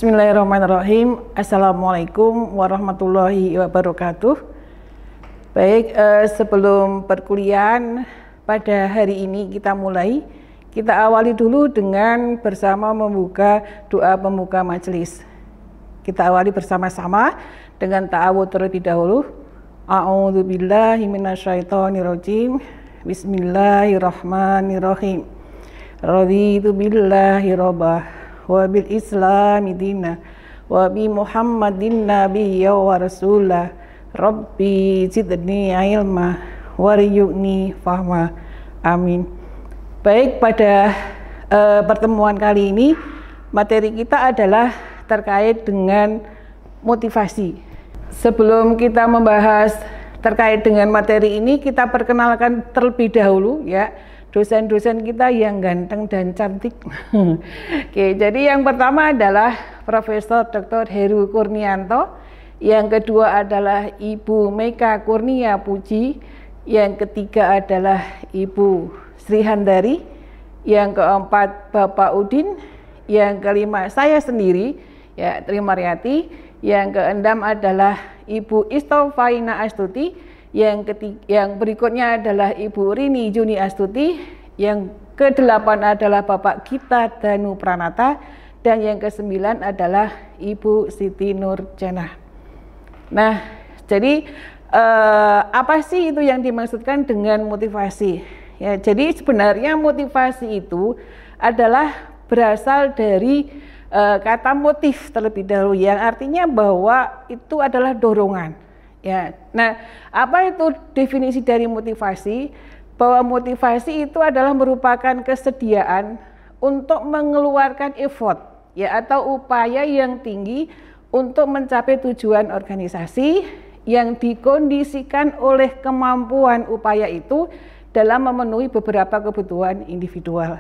Bismillahirrahmanirrahim. Assalamualaikum warahmatullahi wabarakatuh. Baik, sebelum perkuliahan pada hari ini kita mulai, kita awali dulu dengan bersama membuka doa pembuka majelis. Kita awali bersama-sama dengan ta'awudz terlebih dahulu. A'udzubillahi minasyaitonirrajim. Bismillahirrahmanirrahim. Raditu billahi rabbah wa bil islami dina wa bi muhammadin nabiyya wa rasulah rabbi zidni ilma warzuqni fahma. Amin. Baik, pada pertemuan kali ini materi kita adalah terkait dengan motivasi. Sebelum kita membahas terkait dengan materi ini, kita perkenalkan terlebih dahulu ya dosen-dosen kita yang ganteng dan cantik. Oke, jadi yang pertama adalah Profesor Dr. Heru Kurnianto, yang kedua adalah Ibu Meka Kurnia Puji, yang ketiga adalah Ibu Sri Handari, yang keempat Bapak Udin, yang kelima saya sendiri ya Tri Mariati, yang keenam adalah Ibu Istofaina Astuti, yang berikutnya adalah Ibu Rini Juni Astuti, yang kedelapan adalah Bapak Gita Danu Pranata, dan yang kesembilan adalah Ibu Siti Nurjana. Nah, jadi apa sih itu yang dimaksudkan dengan motivasi? Ya, jadi sebenarnya motivasi itu adalah berasal dari kata motif terlebih dahulu, yang artinya bahwa itu adalah dorongan. Ya, nah, apa itu definisi dari motivasi? Bahwa motivasi itu adalah merupakan kesediaan untuk mengeluarkan effort, ya, atau upaya yang tinggi untuk mencapai tujuan organisasi yang dikondisikan oleh kemampuan upaya itu dalam memenuhi beberapa kebutuhan individual.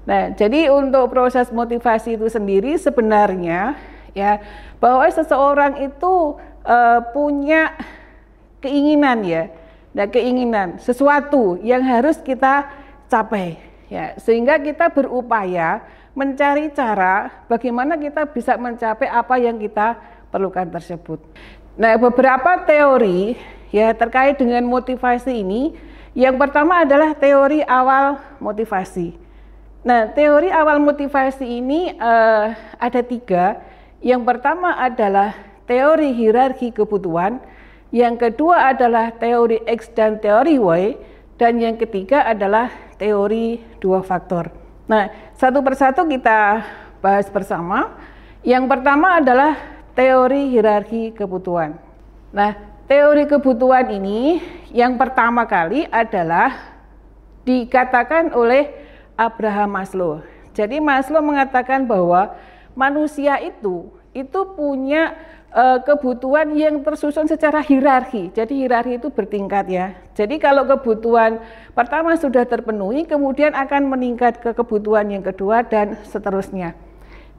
Nah, jadi untuk proses motivasi itu sendiri sebenarnya ya bahwa seseorang itu punya keinginan ya, nah keinginan sesuatu yang harus kita capai ya, sehingga kita berupaya mencari cara bagaimana kita bisa mencapai apa yang kita perlukan tersebut. Nah, beberapa teori ya terkait dengan motivasi ini, yang pertama adalah teori awal motivasi. Nah, teori awal motivasi ini ada tiga. Yang pertama adalah teori hierarki kebutuhan, yang kedua adalah teori X dan teori Y, dan yang ketiga adalah teori dua faktor. Nah, satu persatu kita bahas bersama. Yang pertama adalah teori hierarki kebutuhan. Nah, teori kebutuhan ini yang pertama kali adalah dikatakan oleh Abraham Maslow. Jadi Maslow mengatakan bahwa manusia itu punya kebutuhan yang tersusun secara hierarki. Jadi hierarki itu bertingkat ya. Jadi kalau kebutuhan pertama sudah terpenuhi, kemudian akan meningkat ke kebutuhan yang kedua dan seterusnya.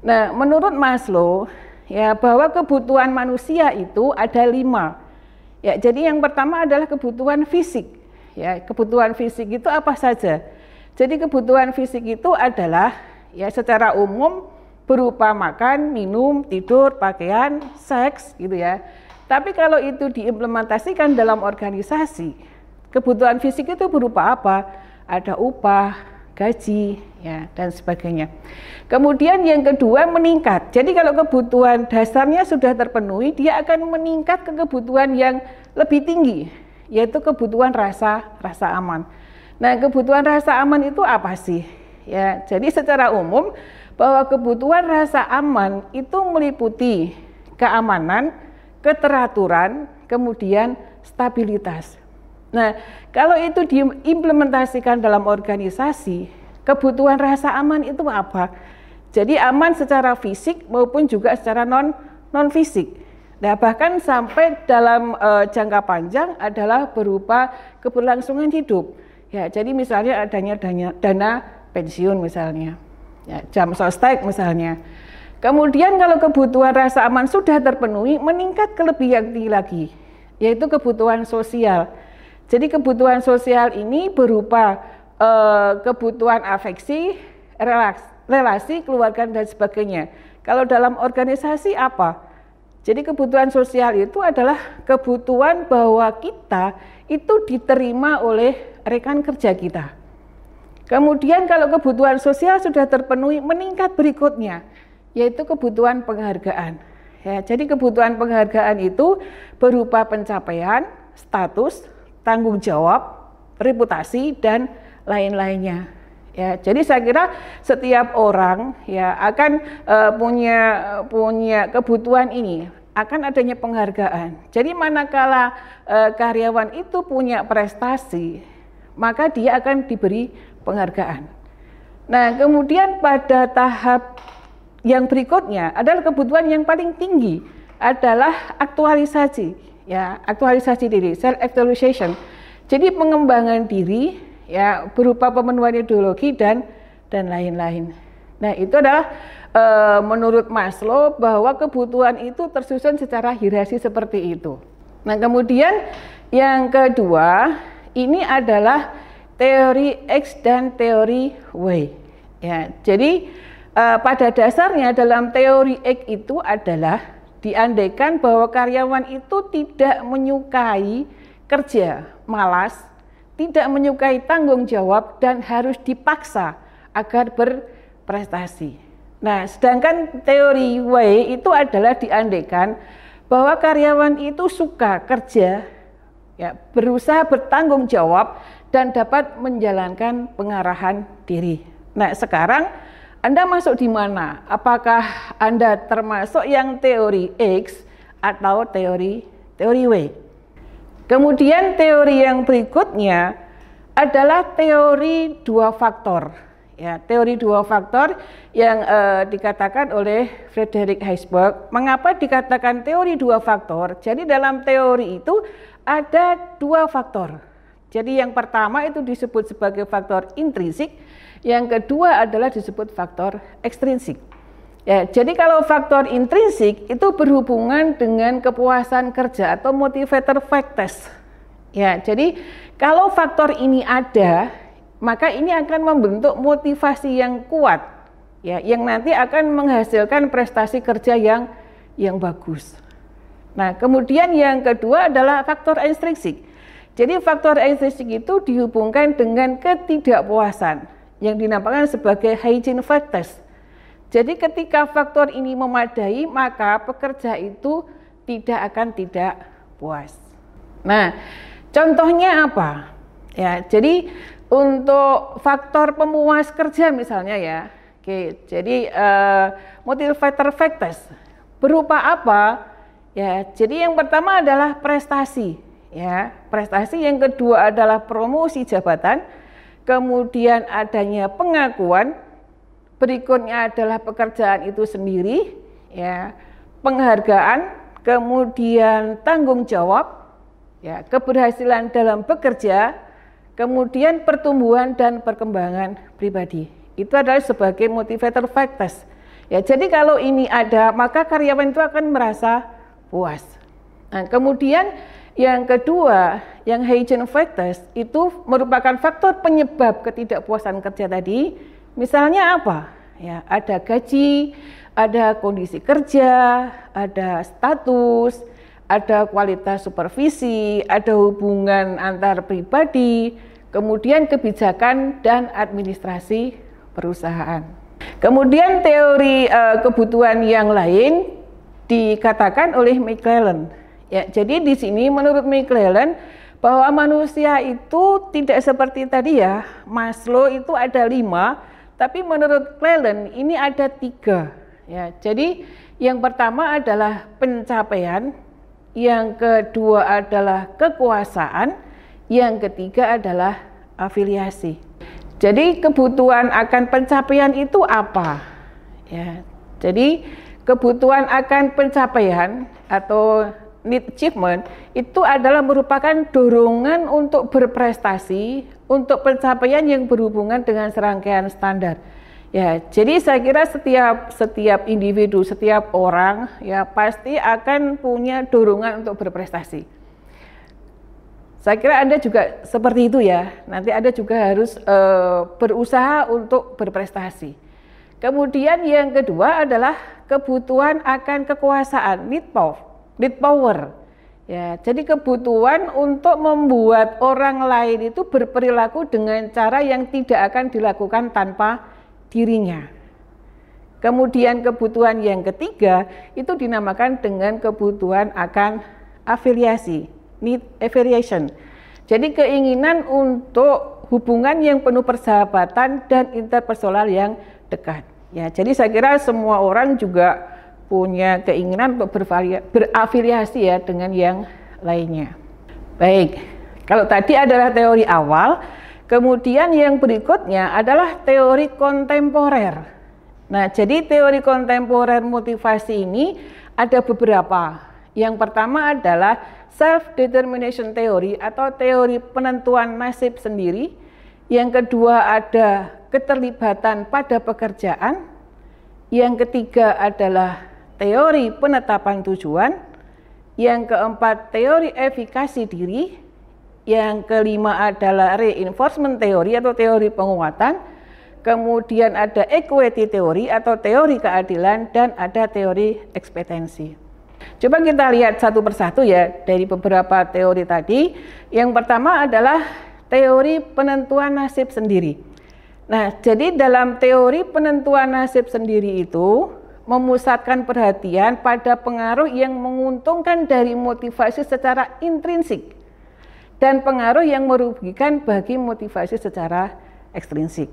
Nah, menurut Maslow ya bahwa kebutuhan manusia itu ada 5. Ya, jadi yang pertama adalah kebutuhan fisik. Ya, kebutuhan fisik itu apa saja? Jadi kebutuhan fisik itu adalah ya secara umum berupa makan, minum, tidur, pakaian, seks gitu ya. Tapi kalau itu diimplementasikan dalam organisasi, kebutuhan fisik itu berupa apa? Ada upah, gaji, ya, dan sebagainya. Kemudian yang kedua meningkat. Jadi kalau kebutuhan dasarnya sudah terpenuhi, dia akan meningkat ke kebutuhan yang lebih tinggi, yaitu kebutuhan rasa aman. Nah, kebutuhan rasa aman itu apa sih? Ya, jadi secara umum bahwa kebutuhan rasa aman itu meliputi keamanan, keteraturan, kemudian stabilitas. Nah, kalau itu diimplementasikan dalam organisasi, kebutuhan rasa aman itu apa? Jadi aman secara fisik maupun juga secara non fisik. Nah, bahkan sampai dalam jangka panjang adalah berupa keberlangsungan hidup. Ya, jadi misalnya adanya dana pensiun misalnya. Ya, jam sostek misalnya. Kemudian kalau kebutuhan rasa aman sudah terpenuhi, meningkat ke lebih yang tinggi lagi, yaitu kebutuhan sosial. Jadi kebutuhan sosial ini berupa kebutuhan afeksi, relasi, keluarga dan sebagainya. Kalau dalam organisasi apa? Jadi kebutuhan sosial itu adalah kebutuhan bahwa kita itu diterima oleh rekan kerja kita. Kemudian kalau kebutuhan sosial sudah terpenuhi, meningkat berikutnya, yaitu kebutuhan penghargaan. Ya, jadi kebutuhan penghargaan itu berupa pencapaian, status, tanggung jawab, reputasi, dan lain-lainnya. Ya, jadi saya kira setiap orang ya akan punya kebutuhan ini, akan adanya penghargaan. Jadi manakala karyawan itu punya prestasi, maka dia akan diberi penghargaan. Nah, kemudian pada tahap yang berikutnya adalah kebutuhan yang paling tinggi adalah aktualisasi, ya, aktualisasi diri, self actualization. Jadi pengembangan diri ya berupa pemenuhan ideologi dan lain-lain. Nah, itu adalah menurut Maslow bahwa kebutuhan itu tersusun secara hierarki seperti itu. Nah, kemudian yang kedua ini adalah teori X dan teori Y. Ya, jadi pada dasarnya dalam teori X itu adalah diandaikan bahwa karyawan itu tidak menyukai kerja, malas, tidak menyukai tanggung jawab dan harus dipaksa agar berprestasi. Nah, sedangkan teori Y itu adalah diandaikan bahwa karyawan itu suka kerja, ya, berusaha bertanggung jawab dan dapat menjalankan pengarahan diri. Nah, sekarang Anda masuk di mana? Apakah Anda termasuk yang teori X atau teori Y? Kemudian teori yang berikutnya adalah teori dua faktor. Ya, teori dua faktor yang dikatakan oleh Frederick Heisberg. Mengapa dikatakan teori dua faktor? Jadi dalam teori itu ada dua faktor. Jadi yang pertama itu disebut sebagai faktor intrinsik, yang kedua adalah disebut faktor ekstrinsik. Ya, jadi kalau faktor intrinsik itu berhubungan dengan kepuasan kerja atau motivator factors. Ya, jadi kalau faktor ini ada, maka ini akan membentuk motivasi yang kuat, ya, yang nanti akan menghasilkan prestasi kerja yang bagus. Nah, kemudian yang kedua adalah faktor ekstrinsik. Jadi faktor ekstrinsik itu dihubungkan dengan ketidakpuasan yang dinamakan sebagai hygiene factors. Jadi ketika faktor ini memadai, maka pekerja itu tidak puas. Nah, contohnya apa? Ya, jadi untuk faktor pemuas kerja misalnya ya. Oke, jadi motivator factors berupa apa? Ya, jadi yang pertama adalah prestasi, ya. Prestasi, yang kedua adalah promosi jabatan, kemudian adanya pengakuan, berikutnya adalah pekerjaan itu sendiri, ya, penghargaan, kemudian tanggung jawab, ya, keberhasilan dalam bekerja, kemudian pertumbuhan dan perkembangan pribadi. Itu adalah sebagai motivator factors. Ya, jadi kalau ini ada, maka karyawan itu akan merasa puas. Nah, kemudian yang kedua, yang hygiene factors itu merupakan faktor penyebab ketidakpuasan kerja tadi. Misalnya apa? Ya, ada gaji, ada kondisi kerja, ada status, ada kualitas supervisi, ada hubungan antar pribadi, kemudian kebijakan dan administrasi perusahaan. Kemudian teori kebutuhan yang lain dikatakan oleh McClellan. Ya, jadi di sini menurut McClellan bahwa manusia itu tidak seperti tadi ya, Maslow itu ada 5. Tapi menurut Cleland ini ada 3. Ya, jadi yang pertama adalah pencapaian, yang kedua adalah kekuasaan, yang ketiga adalah afiliasi. Jadi kebutuhan akan pencapaian itu apa? Ya, jadi kebutuhan akan pencapaian atau need achievement itu adalah merupakan dorongan untuk berprestasi, untuk pencapaian yang berhubungan dengan serangkaian standar. Ya, jadi saya kira setiap individu, setiap orang ya pasti akan punya dorongan untuk berprestasi. Saya kira Anda juga seperti itu ya. Nanti Anda juga harus berusaha untuk berprestasi. Kemudian yang kedua adalah kebutuhan akan kekuasaan, need power. Ya, jadi kebutuhan untuk membuat orang lain itu berperilaku dengan cara yang tidak akan dilakukan tanpa dirinya. Kemudian kebutuhan yang ketiga itu dinamakan dengan kebutuhan akan afiliasi, need affiliation. Jadi keinginan untuk hubungan yang penuh persahabatan dan interpersonal yang dekat. Ya, jadi saya kira semua orang juga punya keinginan untuk berafiliasi ya dengan yang lainnya. Baik, kalau tadi adalah teori awal, kemudian yang berikutnya adalah teori kontemporer. Nah, jadi teori kontemporer motivasi ini ada beberapa. Yang pertama adalah self-determination theory atau teori penentuan nasib sendiri. Yang kedua ada keterlibatan pada pekerjaan. Yang ketiga adalah teori penetapan tujuan. Yang keempat teori efikasi diri. Yang kelima adalah reinforcement theory atau teori penguatan. Kemudian ada equity theory atau teori keadilan, dan ada teori ekspektansi. Coba kita lihat satu persatu ya dari beberapa teori tadi. Yang pertama adalah teori penentuan nasib sendiri. Nah, jadi dalam teori penentuan nasib sendiri itu memusatkan perhatian pada pengaruh yang menguntungkan dari motivasi secara intrinsik dan pengaruh yang merugikan bagi motivasi secara ekstrinsik.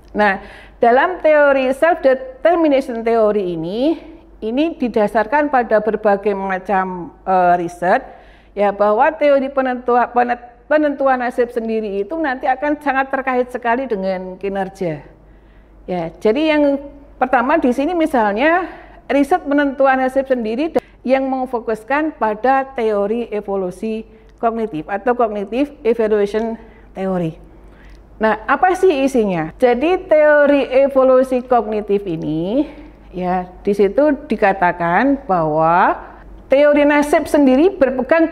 Nah, dalam teori self-determination theory ini didasarkan pada berbagai macam riset ya, bahwa teori penentuan nasib sendiri itu nanti akan sangat terkait sekali dengan kinerja. Ya, jadi yang pertama di sini misalnya riset penentuan nasib sendiri yang memfokuskan pada teori evolusi kognitif atau cognitive evaluation theory. Nah, apa sih isinya? Jadi teori evolusi kognitif ini ya, di situ dikatakan bahwa teori nasib sendiri berpegang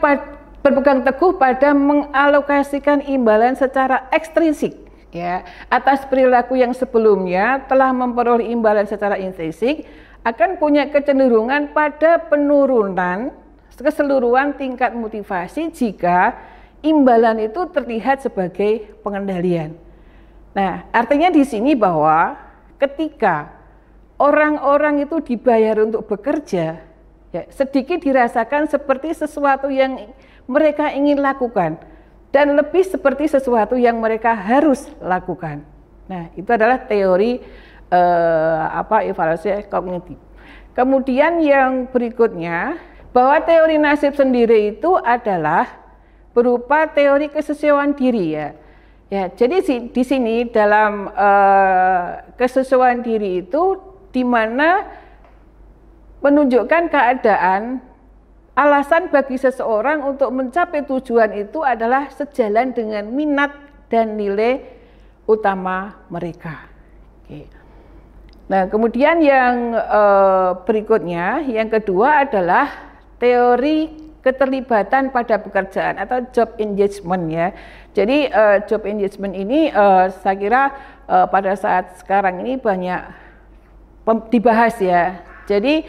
teguh pada mengalokasikan imbalan secara ekstrinsik ya, atas perilaku yang sebelumnya telah memperoleh imbalan secara intrinsik, akan punya kecenderungan pada penurunan keseluruhan tingkat motivasi jika imbalan itu terlihat sebagai pengendalian. Nah, artinya di sini bahwa ketika orang-orang itu dibayar untuk bekerja, ya, sedikit dirasakan seperti sesuatu yang mereka ingin lakukan dan lebih seperti sesuatu yang mereka harus lakukan. Nah, itu adalah teori evaluasi kognitif. Kemudian yang berikutnya, bahwa teori nasib sendiri itu adalah berupa teori kesesuaian diri ya. Ya, jadi di sini dalam kesesuaian diri itu di mana menunjukkan keadaan alasan bagi seseorang untuk mencapai tujuan itu adalah sejalan dengan minat dan nilai utama mereka. Oke. Nah, kemudian yang berikutnya, yang kedua adalah teori keterlibatan pada pekerjaan atau job engagement ya. Jadi job engagement ini saya kira pada saat sekarang ini banyak dibahas ya. Jadi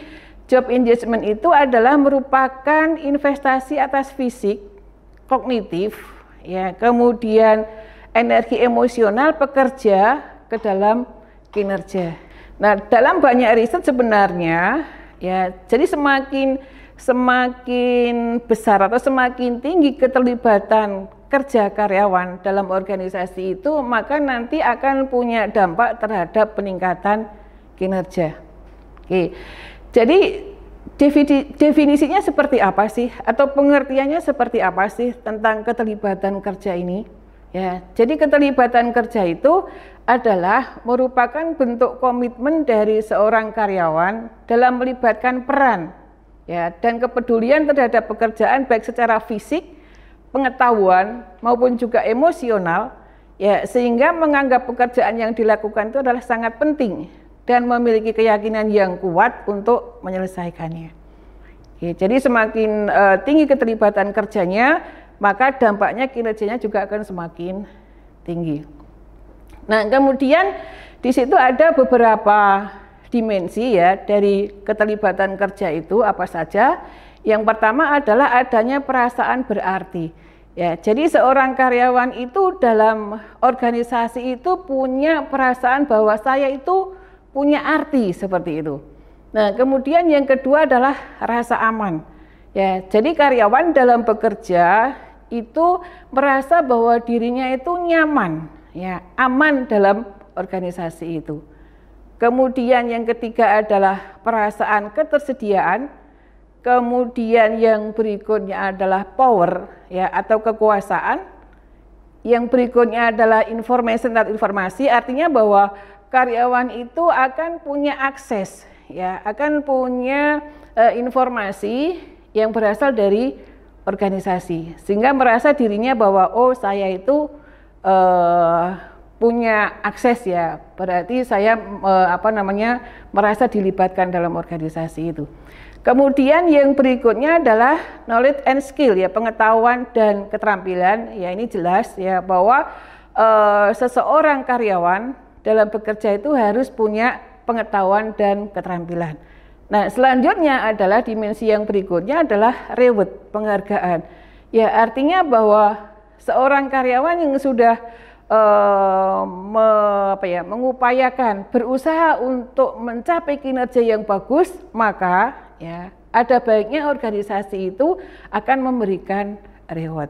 job engagement itu adalah merupakan investasi atas fisik, kognitif, ya, kemudian energi emosional pekerja ke dalam kinerja. Nah, dalam banyak riset sebenarnya, ya, jadi semakin besar atau semakin tinggi keterlibatan kerja karyawan dalam organisasi itu, maka nanti akan punya dampak terhadap peningkatan kinerja. Oke. Jadi definisinya seperti apa sih, atau pengertiannya seperti apa sih tentang keterlibatan kerja ini? Ya, jadi keterlibatan kerja itu adalah merupakan bentuk komitmen dari seorang karyawan dalam melibatkan peran, ya, dan kepedulian terhadap pekerjaan baik secara fisik, pengetahuan maupun juga emosional, ya, sehingga menganggap pekerjaan yang dilakukan itu adalah sangat penting dan memiliki keyakinan yang kuat untuk menyelesaikannya. Oke, jadi semakin tinggi keterlibatan kerjanya, maka dampaknya kinerjanya juga akan semakin tinggi. Nah, kemudian Di situ ada beberapa dimensi ya dari keterlibatan kerja itu apa saja. Yang pertama adalah adanya perasaan berarti. Ya, jadi seorang karyawan itu dalam organisasi itu punya perasaan bahwa saya itu punya arti seperti itu. Nah, kemudian yang kedua adalah rasa aman. Ya, jadi karyawan dalam bekerja itu merasa bahwa dirinya itu nyaman, ya, aman dalam organisasi itu. Kemudian yang ketiga adalah perasaan ketersediaan. Kemudian yang berikutnya adalah power, ya, atau kekuasaan. Yang berikutnya adalah informasi, artinya bahwa karyawan itu akan punya akses, ya, akan punya informasi yang berasal dari organisasi, sehingga merasa dirinya bahwa oh saya itu punya akses, ya, berarti saya merasa dilibatkan dalam organisasi itu. Kemudian yang berikutnya adalah knowledge and skill, ya, pengetahuan dan keterampilan. Ya, ini jelas ya bahwa seseorang karyawan dalam bekerja itu harus punya pengetahuan dan keterampilan. Nah, selanjutnya adalah dimensi yang berikutnya adalah reward, penghargaan. Ya, artinya bahwa seorang karyawan yang sudah mengupayakan, berusaha untuk mencapai kinerja yang bagus, maka ya ada baiknya organisasi itu akan memberikan reward.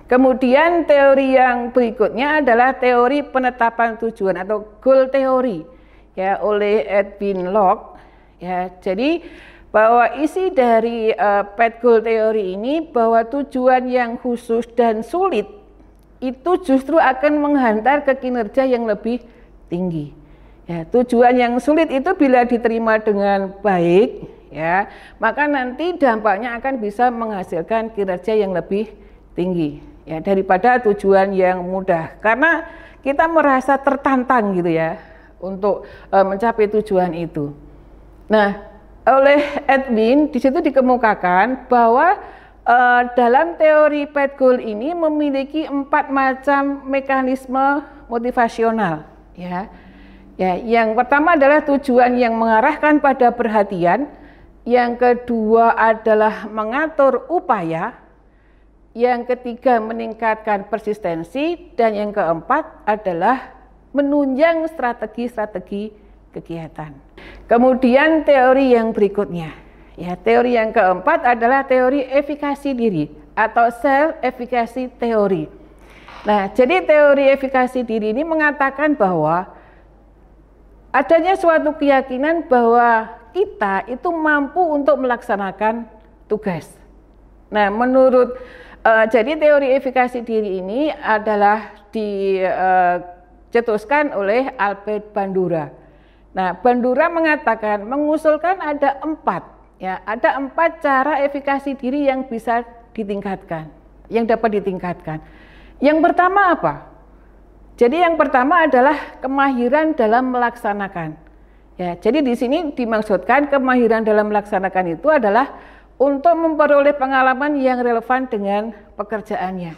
Kemudian teori yang berikutnya adalah teori penetapan tujuan atau goal theory, ya, oleh Edwin Locke. Ya, jadi bahwa isi dari PET goal theory ini bahwa tujuan yang khusus dan sulit itu justru akan menghantar ke kinerja yang lebih tinggi. Ya, tujuan yang sulit itu bila diterima dengan baik, ya, maka nanti dampaknya akan bisa menghasilkan kinerja yang lebih tinggi, ya, daripada tujuan yang mudah. Karena kita merasa tertantang gitu ya untuk mencapai tujuan itu. Nah, oleh Edwin di situ dikemukakan bahwa dalam teori PET goal ini memiliki 4 macam mekanisme motivasional, ya. Ya, yang pertama adalah tujuan yang mengarahkan pada perhatian, yang kedua adalah mengatur upaya, yang ketiga meningkatkan persistensi, dan yang keempat adalah menunjang strategi-strategi kegiatan. Kemudian teori yang berikutnya, ya, teori yang keempat adalah teori efikasi diri atau self-efficacy theory. Nah, jadi teori efikasi diri ini mengatakan bahwa adanya suatu keyakinan bahwa kita itu mampu untuk melaksanakan tugas. Nah, menurut jadi teori efikasi diri ini adalah dicetuskan oleh Albert Bandura. Nah, Bandura mengatakan, mengusulkan ada 4 cara efikasi diri yang bisa ditingkatkan, yang dapat ditingkatkan. Yang pertama apa? Jadi yang pertama adalah kemahiran dalam melaksanakan. Ya, jadi di sini dimaksudkan kemahiran dalam melaksanakan itu adalah untuk memperoleh pengalaman yang relevan dengan pekerjaannya.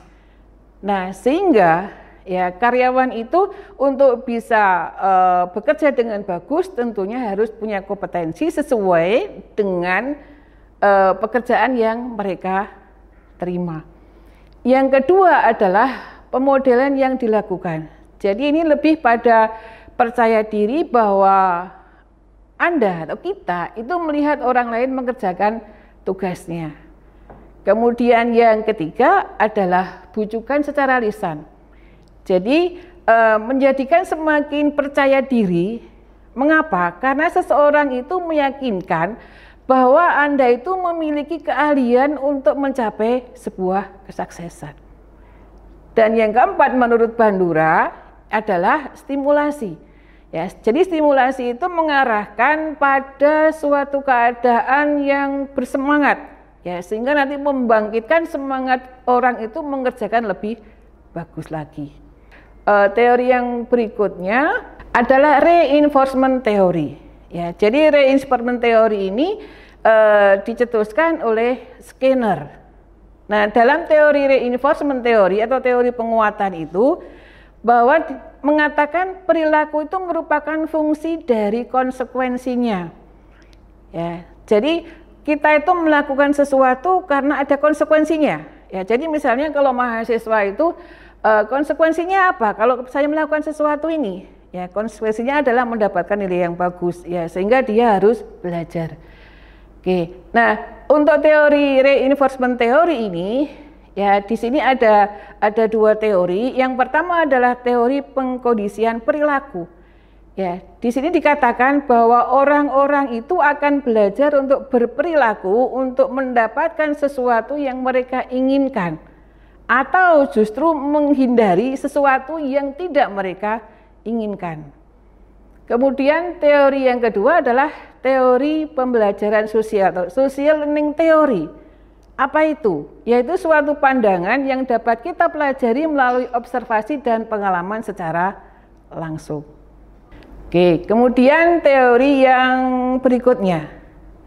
Nah, sehingga ya karyawan itu untuk bisa bekerja dengan bagus tentunya harus punya kompetensi sesuai dengan pekerjaan yang mereka terima. Yang kedua adalah pemodelan yang dilakukan. Jadi ini lebih pada percaya diri bahwa Anda atau kita itu melihat orang lain mengerjakan tugasnya. Kemudian yang ketiga adalah bujukan secara lisan. Jadi menjadikan semakin percaya diri. Mengapa? Karena seseorang itu meyakinkan bahwa Anda itu memiliki keahlian untuk mencapai sebuah kesuksesan. Dan yang keempat menurut Bandura adalah stimulasi. Ya, jadi stimulasi itu mengarahkan pada suatu keadaan yang bersemangat, ya, sehingga nanti membangkitkan semangat orang itu mengerjakan lebih bagus lagi. Teori yang berikutnya adalah reinforcement theory. Ya, jadi reinforcement theory ini dicetuskan oleh Skinner. Nah, dalam teori reinforcement theory atau teori penguatan itu bahwa mengatakan perilaku itu merupakan fungsi dari konsekuensinya. Ya, jadi kita itu melakukan sesuatu karena ada konsekuensinya. Ya, jadi misalnya kalau mahasiswa itu konsekuensinya apa? Kalau saya melakukan sesuatu ini, ya konsekuensinya adalah mendapatkan nilai yang bagus, ya sehingga dia harus belajar. Oke, nah untuk teori reinforcement teori ini, ya di sini ada dua teori. Yang pertama adalah teori pengkondisian perilaku. Ya, di sini dikatakan bahwa orang-orang itu akan belajar untuk berperilaku untuk mendapatkan sesuatu yang mereka inginkan, atau justru menghindari sesuatu yang tidak mereka inginkan. Kemudian teori yang kedua adalah teori pembelajaran sosial atau social learning theory. Apa itu? Yaitu suatu pandangan yang dapat kita pelajari melalui observasi dan pengalaman secara langsung. Oke, kemudian teori yang berikutnya.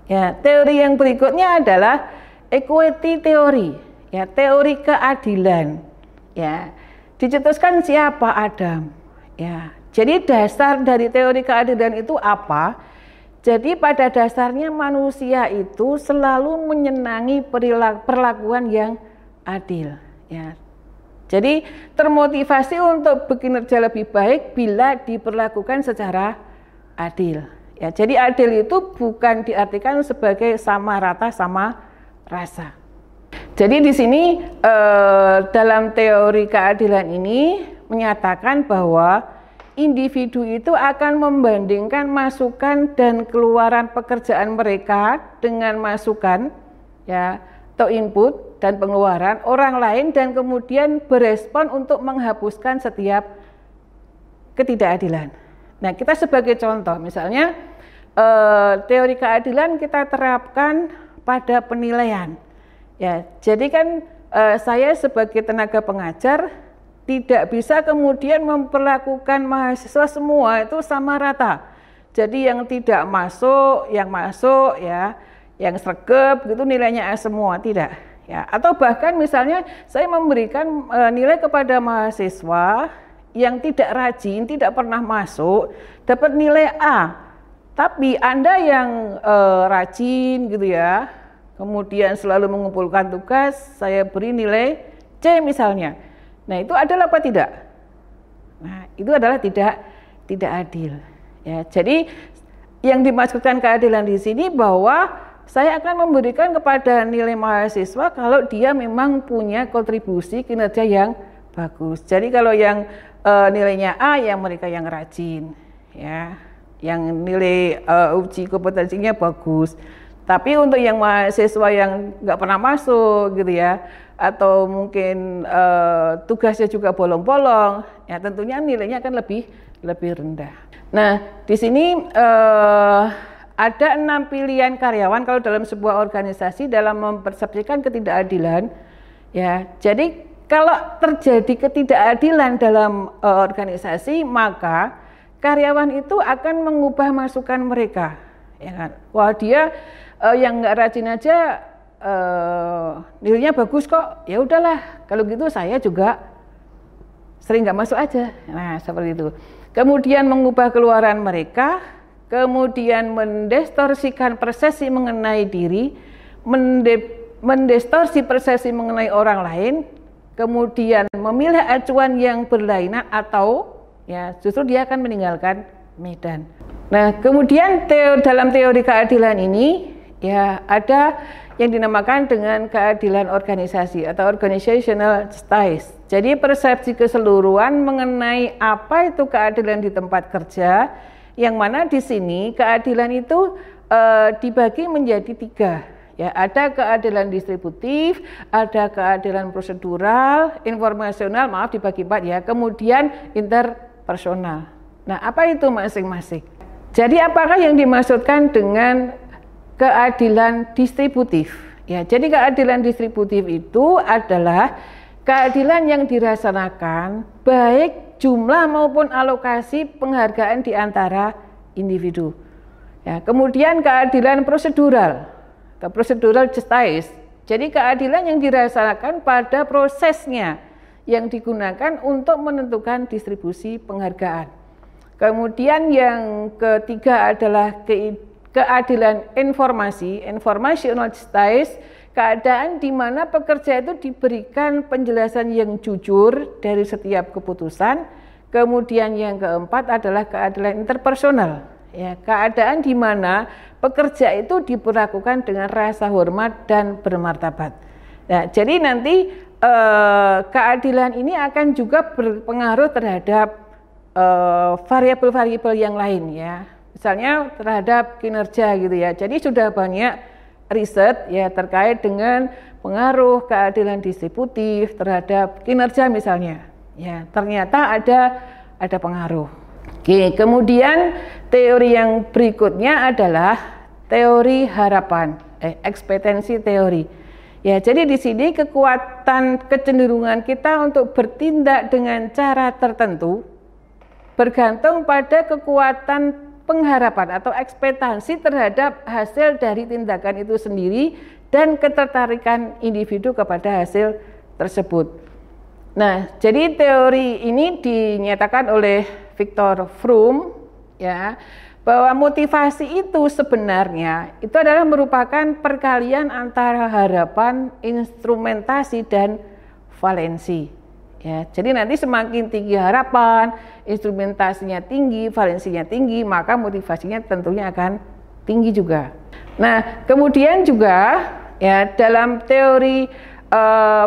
Ya, teori yang berikutnya adalah equity theory. Ya, teori keadilan. Ya, dicetuskan siapa Adam. Ya, jadi dasar dari teori keadilan itu apa? Jadi pada dasarnya manusia itu selalu menyenangi perlakuan yang adil. Ya, jadi termotivasi untuk bekinerja lebih baik bila diperlakukan secara adil. Ya, jadi adil itu bukan diartikan sebagai sama rata sama rasa. Jadi di sini dalam teori keadilan ini menyatakan bahwa individu itu akan membandingkan masukan dan keluaran pekerjaan mereka dengan masukan, ya, atau input dan pengeluaran orang lain, dan kemudian berespon untuk menghapuskan setiap ketidakadilan. Nah, kita sebagai contoh, misalnya teori keadilan kita terapkan pada penilaian. Ya, jadi kan saya sebagai tenaga pengajar tidak bisa kemudian memperlakukan mahasiswa semua itu sama rata. Jadi yang tidak masuk, yang masuk, ya, yang sregep gitu nilainya A semua, tidak. Ya, atau bahkan misalnya saya memberikan nilai kepada mahasiswa yang tidak rajin, tidak pernah masuk, dapat nilai A. Tapi Anda yang rajin gitu ya, kemudian selalu mengumpulkan tugas, saya beri nilai C misalnya. Nah, itu adalah apa tidak? Nah, itu adalah tidak adil. Ya, jadi yang dimaksudkan keadilan di sini bahwa saya akan memberikan kepada nilai mahasiswa kalau dia memang punya kontribusi kinerja yang bagus. Jadi kalau yang nilainya A, yang mereka yang rajin, ya, yang nilai uji kompetensinya bagus. Tapi untuk yang mahasiswa yang nggak pernah masuk gitu ya, atau mungkin tugasnya juga bolong-bolong, ya tentunya nilainya akan lebih rendah. Nah, di sini ada 6 pilihan karyawan kalau dalam sebuah organisasi dalam mempersepsikan ketidakadilan. Ya, jadi kalau terjadi ketidakadilan dalam organisasi, maka karyawan itu akan mengubah masukan mereka. Ya kan? Wah, dia yang nggak rajin aja nilainya bagus kok, ya udahlah kalau gitu saya juga sering nggak masuk aja. Nah, seperti itu. Kemudian mengubah keluaran mereka, kemudian mendistorsikan persepsi mengenai diri, mendistorsi persepsi mengenai orang lain, kemudian memilih acuan yang berlainan, atau ya justru dia akan meninggalkan medan. Nah, kemudian dalam teori keadilan ini ya ada yang dinamakan dengan keadilan organisasi atau organizational justice. Jadi persepsi keseluruhan mengenai apa itu keadilan di tempat kerja, yang mana di sini keadilan itu dibagi menjadi 3. Ya, ada keadilan distributif, ada keadilan prosedural, informasional, maaf dibagi 4 ya, kemudian interpersonal. Nah, apa itu masing-masing? Jadi apakah yang dimaksudkan dengan keadilan distributif? Ya, jadi keadilan distributif itu adalah keadilan yang dirasakan baik jumlah maupun alokasi penghargaan di antara individu. Ya, kemudian keadilan prosedural, procedural justice. Jadi keadilan yang dirasakan pada prosesnya, yang digunakan untuk menentukan distribusi penghargaan. Kemudian yang ketiga adalah keadilan informasi, informational justice, keadaan di mana pekerja itu diberikan penjelasan yang jujur dari setiap keputusan. Kemudian yang keempat adalah keadilan interpersonal, ya, keadaan di mana pekerja itu diperlakukan dengan rasa hormat dan bermartabat. Nah, jadi nanti keadilan ini akan juga berpengaruh terhadap variabel-variabel yang lain, ya, misalnya terhadap kinerja gitu ya. Jadi sudah banyak riset ya terkait dengan pengaruh keadilan distributif terhadap kinerja misalnya, ya ternyata ada pengaruh. Oke, kemudian teori yang berikutnya adalah teori harapan, ekspektansi teori. Ya, jadi di sini kekuatan kecenderungan kita untuk bertindak dengan cara tertentu bergantung pada kekuatan pengharapan atau ekspektasi terhadap hasil dari tindakan itu sendiri dan ketertarikan individu kepada hasil tersebut. Nah, jadi teori ini dinyatakan oleh Viktor Fromm, ya, bahwa motivasi itu sebenarnya itu adalah merupakan perkalian antara harapan, instrumentasi, dan valensi. Ya, jadi nanti semakin tinggi harapan, instrumentasinya tinggi, valensinya tinggi, maka motivasinya tentunya akan tinggi juga. Nah, kemudian juga ya dalam teori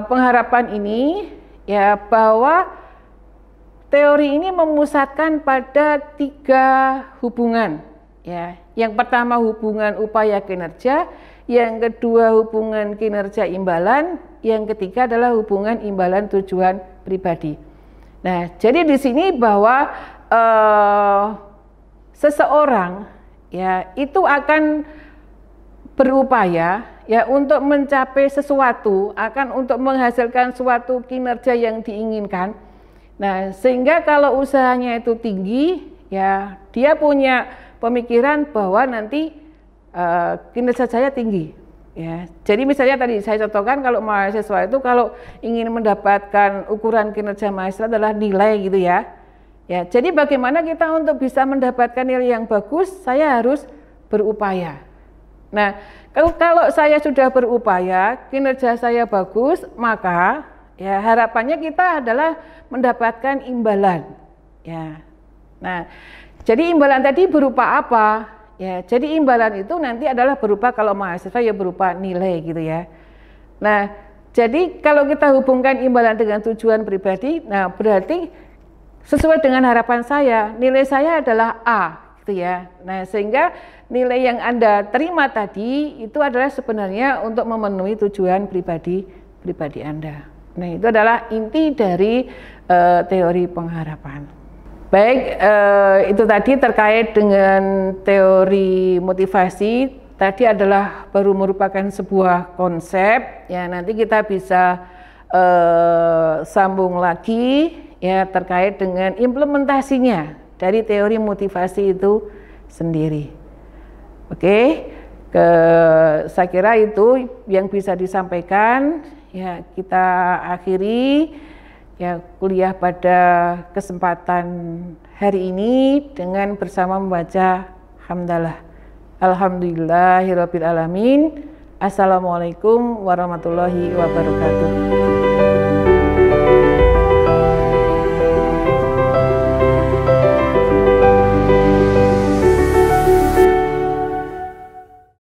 pengharapan ini ya bahwa teori ini memusatkan pada 3 hubungan. Ya, yang pertama hubungan upaya kinerja, yang kedua hubungan kinerja imbalan, yang ketiga adalah hubungan imbalan tujuan pribadi. Nah, jadi di sini bahwa seseorang ya itu akan berupaya ya untuk mencapai sesuatu, akan untuk menghasilkan suatu kinerja yang diinginkan. Nah, sehingga kalau usahanya itu tinggi, ya dia punya pemikiran bahwa nanti kinerja saya tinggi. Ya, jadi misalnya tadi saya contohkan kalau mahasiswa itu kalau ingin mendapatkan ukuran kinerja mahasiswa adalah nilai gitu ya. Ya, jadi bagaimana kita untuk bisa mendapatkan nilai yang bagus, saya harus berupaya. Nah, kalau saya sudah berupaya, kinerja saya bagus, maka ya harapannya kita adalah mendapatkan imbalan. Ya. Nah, jadi imbalan tadi berupa apa? Ya, jadi imbalan itu nanti adalah berupa kalau mahasiswa ya berupa nilai gitu ya. Nah, jadi kalau kita hubungkan imbalan dengan tujuan pribadi, nah berarti sesuai dengan harapan saya, nilai saya adalah A gitu ya. Nah, sehingga nilai yang Anda terima tadi itu adalah sebenarnya untuk memenuhi tujuan pribadi Anda. Nah, itu adalah inti dari teori pengharapan. Baik, itu tadi terkait dengan teori motivasi. Tadi adalah baru merupakan sebuah konsep. Ya, nanti kita bisa sambung lagi ya terkait dengan implementasinya dari teori motivasi itu sendiri. Oke, saya kira itu yang bisa disampaikan. Ya, kita akhiri ya kuliah pada kesempatan hari ini dengan bersama membaca hamdalah. Alhamdulillahirabbil alamin. Assalamualaikum warahmatullahi wabarakatuh.